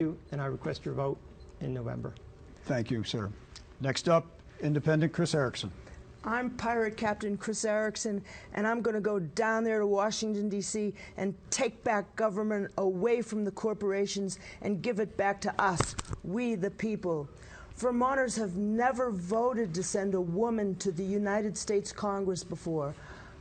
and I request your vote in November. Thank you, sir. Next up, Independent Chris Erickson. I'm Pirate Captain Chris Erickson, and I'm going to go down there to Washington, D.C. and take back government away from the corporations and give it back to us, we the people. Vermonters have never voted to send a woman to the United States Congress before.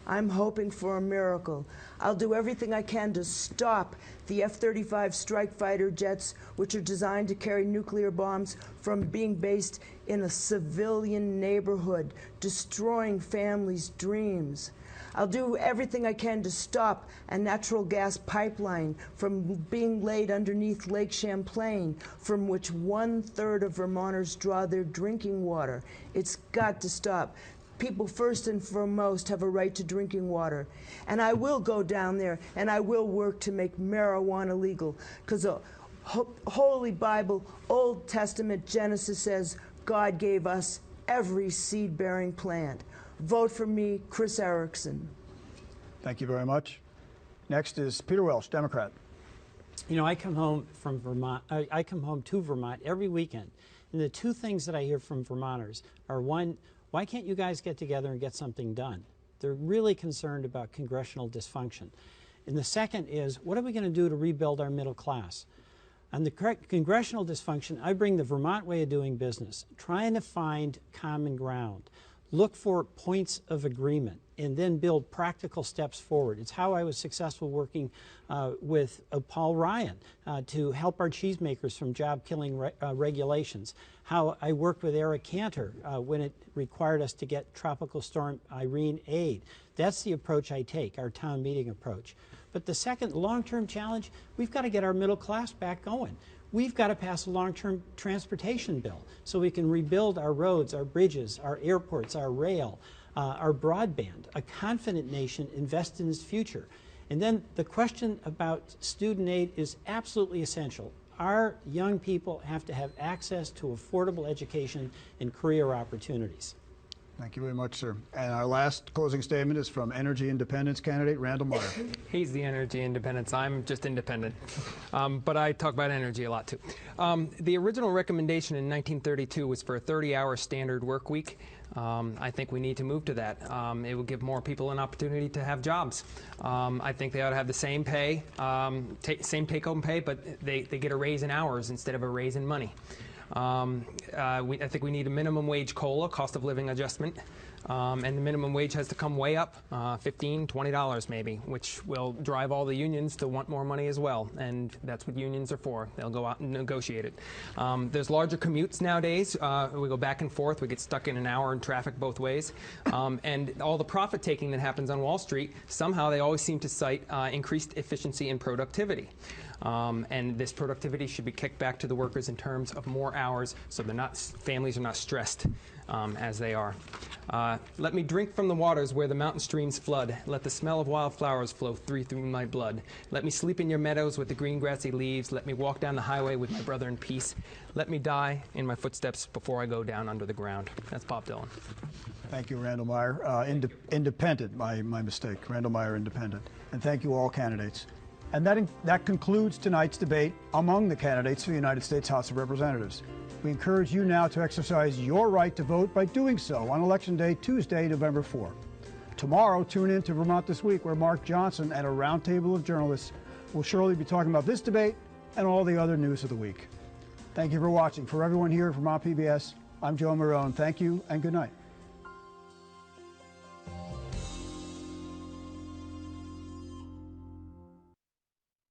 I'm hoping for a miracle. I'll do everything I can to stop the F-35 strike fighter jets, which are designed to carry nuclear bombs, from being based in a civilian neighborhood, destroying families' dreams. I'll do everything I can to stop a natural gas pipeline from being laid underneath Lake Champlain, from which 1/3 of Vermonters draw their drinking water. It's got to stop. People first and foremost have a right to drinking water. And I will go down there and I will work to make marijuana legal, because the Holy Bible, Old Testament Genesis says God gave us every seed-bearing plant. Vote for me, Chris Erickson. Thank you very much. Next is Peter Welch, Democrat. You know, I come home from Vermont. I come home to Vermont every weekend, and the two things that I hear from Vermonters are, one, why can't you guys get together and get something done? They're really concerned about congressional dysfunction. And the second is, what are we going to do to rebuild our middle class? On the congressional dysfunction, I bring the Vermont way of doing business, trying to find common ground, look for points of agreement, and then build practical steps forward. It's how I was successful working with Paul Ryan to help our cheesemakers from job-killing regulations, how I worked with Eric Cantor when it required us to get Tropical Storm Irene aid. That's the approach I take, our town meeting approach. But the second long-term challenge, we've got to get our middle class back going. We've got to pass a long-term transportation bill so we can rebuild our roads, our bridges, our airports, our rail, our broadband. A confident nation invests in its future. And then the question about student aid is absolutely essential. Our young people have to have access to affordable education and career opportunities. Thank you very much, sir. And our last closing statement is from Energy Independence candidate Randall Meyer. He's the Energy Independence. I'm just independent. But I talk about energy a lot, too. The original recommendation in 1932 was for a 30-hour standard work week. I think we need to move to that. It will give more people an opportunity to have jobs. I think they ought to have the same pay, same take-home pay, but they get a raise in hours instead of a raise in money. I think we need a minimum wage COLA, cost of living adjustment, and the minimum wage has to come way up, $15, $20 maybe, which will drive all the unions to want more money as well, and that's what unions are for. They'll go out and negotiate it. There's larger commutes nowadays. We go back and forth. We get stuck in an hour in traffic both ways, and all the profit taking that happens on Wall Street, somehow they always seem to cite increased efficiency and productivity. And this productivity should be kicked back to the workers in terms of more hours, so families are not stressed as they are. Let me drink from the waters where the mountain streams flood. Let the smell of wildflowers flow through my blood. Let me sleep in your meadows with the green grassy leaves. Let me walk down the highway with my brother in peace. Let me die in my footsteps before I go down under the ground. That's Bob Dylan. Thank you, Randall Meyer. Independent, my mistake. Randall Meyer, Independent. And thank you all candidates. And that concludes tonight's debate among the candidates for the United States House of Representatives. We encourage you now to exercise your right to vote by doing so on Election Day, Tuesday, November 4. Tomorrow, tune in to Vermont This Week, where Mark Johnson and a roundtable of journalists will surely be talking about this debate and all the other news of the week. Thank you for watching. For everyone here at Vermont PBS, I'm Joe Marone. Thank you and good night.